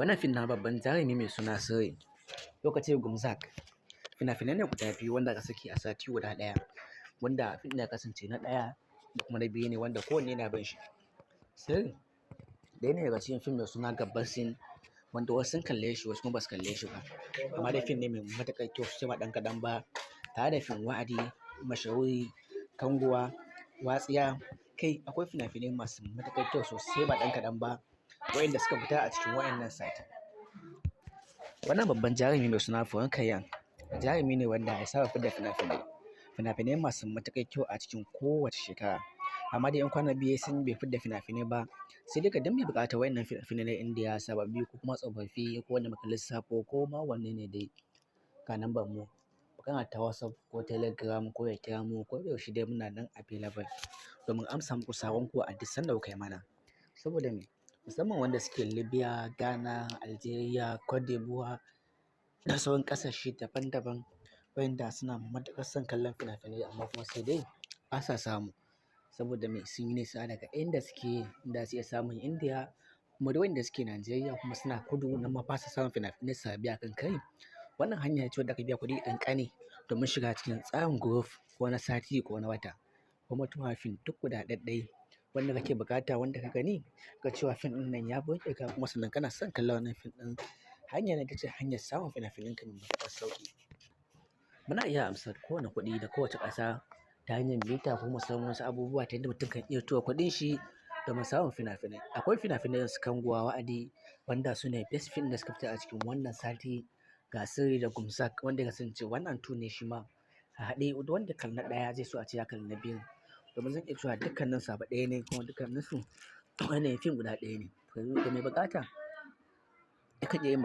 Wannan fim na babban jarumi mai suna Sirri, lokacin Gumzak. Fina-finai ne guda biyu wanda aka saki a sati guda ɗaya, wanda fim ɗin ya kasance na ɗaya da kuma na biyu ne wanda kowanne yana bin shi. Sirri ɗaya ne daga cikin fim mai suna Gabbar Sin, wanda wasu sun kalle shi wasu kuma ba su kalle shi ba. Amma dai fim ne mai matuƙar kyau sosai ba ɗan kaɗan ba, tare da fim Wa'adi, Mashahuri, Kanguwa, Watsiya. Kai akwai fina-finai masu matuƙar kyau sosai ba ɗan kaɗan ba waɗanda suka fita a cikin waɗannan sati. Wannan babban jarumi mai suna Furen Kayyan jarumi ne wanda ya saba fidda fina-finai masu matuƙar kyau a cikin kowace shekara. Amma dai 'yan kwana biyu sun bai fidda fina-finai ba, sai dai ka dan bai buƙata waɗannan fina-finai na Indiya sababbi ko kuma tsofaffi ko wanda muka lissafo ko ma wanne ne dai ga nambar mu. Magana ta WhatsApp ko Telegram ko ya kira mu ko da yaushe dai muna nan available domin amsa muku saƙonku a duk sanda kuka yi mana. Saboda me? Musamman wanda suke Libya, Ghana, Algeria, Cote d'Ivoire da sauran ƙasashe daban-daban waɗanda suna matuƙar son kallon fina-finai amma kuma sai dai ba sa samu. Saboda me? Sun yi nisa daga inda suke inda su iya samun Indiya, kuma da waɗanda suke Najeriya kuma suna kudu nan ma ba sa samun fina-finai sababbi a kan kai. Wannan hanya ce wadda aka biya kuɗi ƙanƙani domin shiga cikin tsarin group ko na sati ko na wata, kuma tuwa fim duk guda ɗaɗɗai wanda kake buƙata wanda ka gani ka cewa fim ɗin nan ya burge ka kuma sannan kana son kallon wannan fim ɗin. Hanya ne ta ce hanyar samun fina-finan ka mai matuƙar sauƙi. Muna iya amsar kowane kuɗi da kowace ƙasa ta hanyar mita ko kuma sauran wasu abubuwa ta yadda mutum kan iya tura kuɗin shi domin samun fina-finai. Akwai fina-finai su Kanguwa, Wa'adi wanda su ne best fim da suka fita a cikin wannan sati. Ga Sirri da Gumzak wanda ya kasance wannan two ne shi ma a haɗe, wanda kal na ɗaya zai so a ce ya kalli na biyun. Domin zan iya cewa dukkaninsu abu ɗaya ne kuma dukkaninsu wannan fim guda ɗaya ne. Da mai buƙata yakan iya yin